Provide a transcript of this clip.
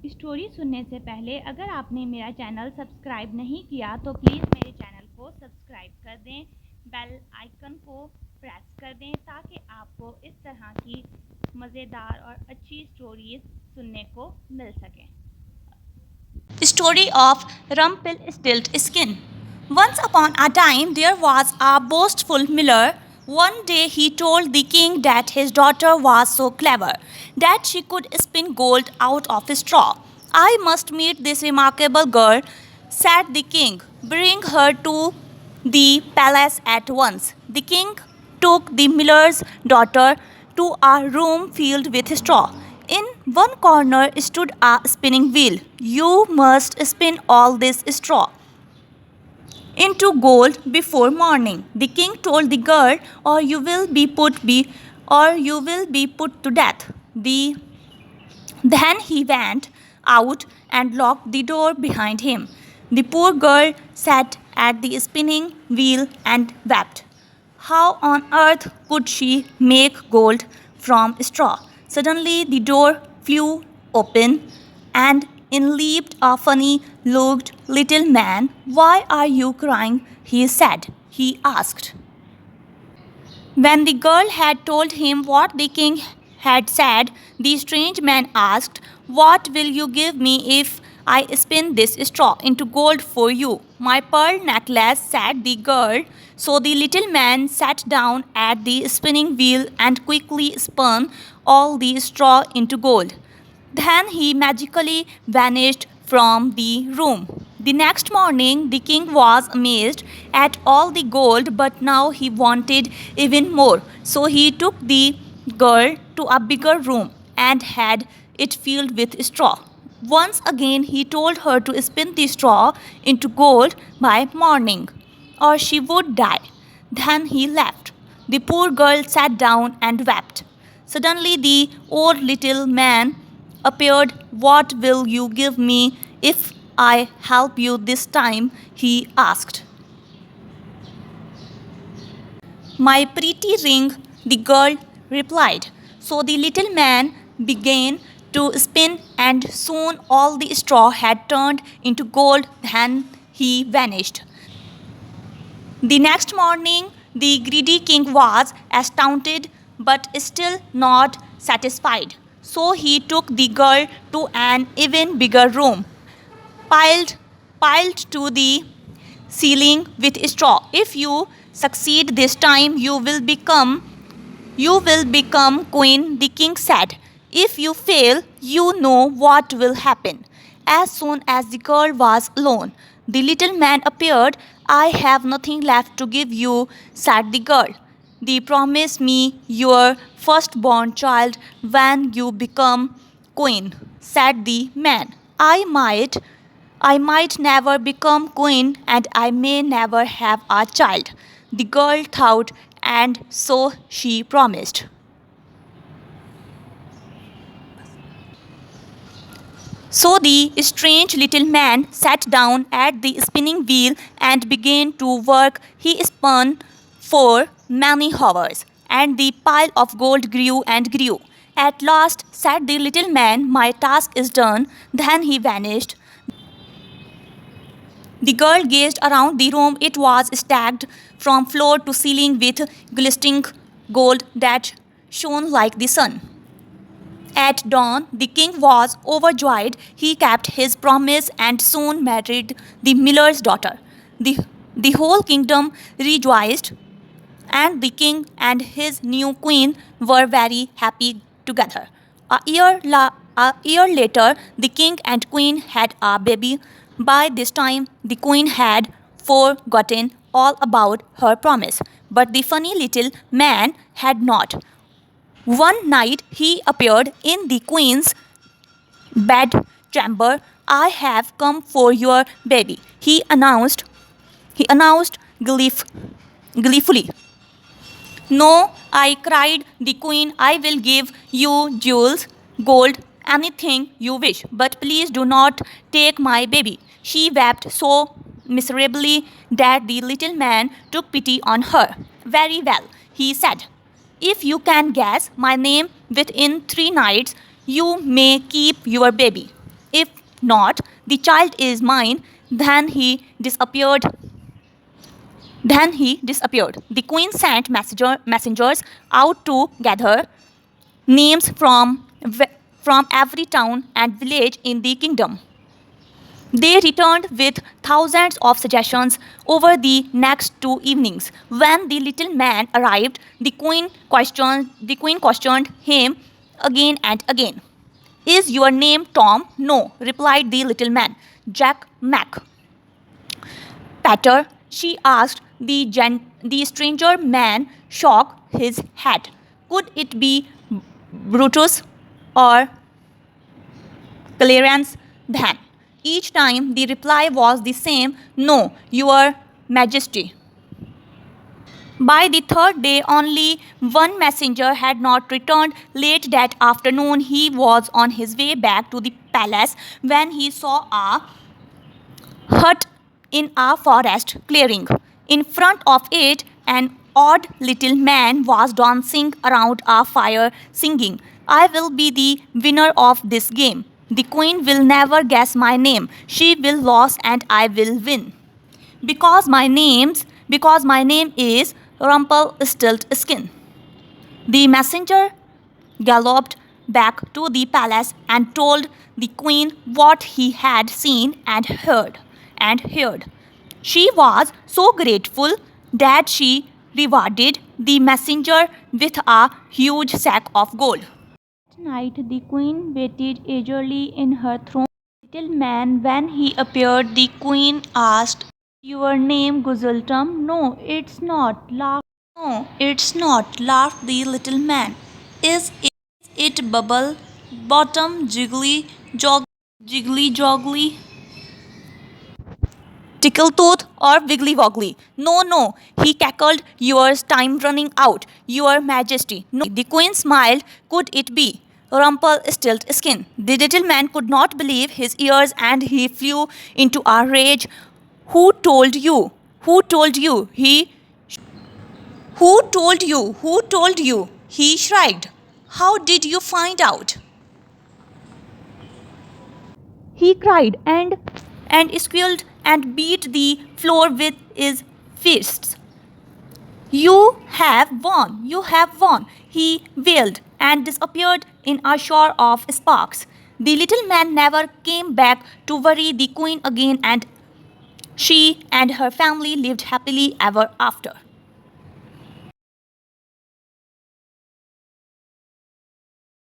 Story सुनने से पहले अगर आपने मेरा चैनल सब्सक्राइब नहीं किया तो प्लीज़ मेरे चैनल को सब्सक्राइब कर दें, बेल आइकन को प्रेस कर दें ताकि आपको इस तरह की मज़ेदार और अच्छी स्टोरीज सुनने को मिल सकें। Story of Rumpelstiltskin. Once upon a time, there was a boastful miller. One day he told the king that his daughter was so clever that she could spin gold out of straw. I must meet this remarkable girl, said the king. Bring her to the palace at once. The king took the miller's daughter to a room filled with straw. In one corner stood a spinning wheel. You must spin all this straw into gold before morning, the king told the girl, or you will be put to death. Then he went out and locked the door behind him. The poor girl sat at the spinning wheel and wept. How on earth could she make gold from straw? Suddenly the door flew open and in leaped a funny looked little man. Why are you crying? He asked. When the girl had told him what the king had said, the strange man asked, What will you give me if I spin this straw into gold for you? My pearl necklace, said the girl. So the little man sat down at the spinning wheel and quickly spun all the straw into gold. Then he magically vanished from the room. The next morning, the king was amazed at all the gold, but now he wanted even more. So he took the girl to a bigger room and had it filled with straw. Once again, he told her to spin the straw into gold by morning, or she would die. Then he left. The poor girl sat down and wept. Suddenly, the old little man appeared. What will you give me if I help you this time? He asked. My pretty ring, the girl replied. So the little man began to spin, and soon all the straw had turned into gold. Then he vanished. The next morning, the greedy king was astounded but still not satisfied. So he took the girl to an even bigger room, piled, piled to the ceiling with straw. If you succeed this time, you will become queen, the king said. If you fail, you know what will happen. As soon as the girl was alone, the little man appeared. I have nothing left to give you, said the girl. They promise me your firstborn child when you become queen, said the man. I might never become queen and I may never have a child, the girl thought, and so she promised. So the strange little man sat down at the spinning wheel and began to work. He spun for many hours, and the pile of gold grew and grew. At last, said the little man, my task is done. Then he vanished. The girl gazed around the room. It was stacked from floor to ceiling with glistening gold that shone like the sun. At dawn, the king was overjoyed. He kept his promise and soon married the miller's daughter. The whole kingdom rejoiced, and the king and his new queen were very happy together. A year later, the king and queen had a baby. By this time, the queen had forgotten all about her promise, but the funny little man had not. One night he appeared in the queen's bedchamber. I have come for your baby, he announced gleefully. No, I cried the queen, I will give you jewels, gold, anything you wish, but please do not take my baby. She wept so miserably that the little man took pity on her. Very well, he said. If you can guess my name within 3 nights, you may keep your baby. not. The child is mine. Then he disappeared. The queen sent messengers out to gather names from every town and village in the kingdom. They returned with thousands of suggestions over the next 2 evenings. When the little man arrived, the queen questioned him again and again. Is your name Tom? No, replied the little man. Jack Mac. Peter, she asked. The stranger man shook his head. Could it be Brutus or Clarence? Then, each time the reply was the same: No, Your Majesty. By the third day, only one messenger had not returned. Late that afternoon, he was on his way back to the palace when he saw a hut in a forest clearing. In front of it, an odd little man was dancing around a fire singing, I will be the winner of this game. The queen will never guess my name. She will lose and I will win. Because my name is Rumpelstiltskin. The messenger galloped back to the palace and told the queen what he had seen and heard. She was so grateful that she rewarded the messenger with a huge sack of gold. That night the queen waited eagerly in her throne. Little man, when he appeared, the queen asked, Your name Guzzletum? No, it's not, laughed the little man. Is it Bubble Bottom Jiggly Joggly? Tickletoth or Wiggly Woggly? No, he cackled, yours time running out, Your Majesty. No, the queen smiled, could it be Rumpelstiltskin? The little man could not believe his ears and he flew into a rage. Who told you? Who told you? Who told you? Who told you? He shrieked. How did you find out? He cried and squealed and beat the floor with his fists. You have won! You have won! He wailed and disappeared in a shower of sparks. The little man never came back to worry the queen again, and she and her family lived happily ever after.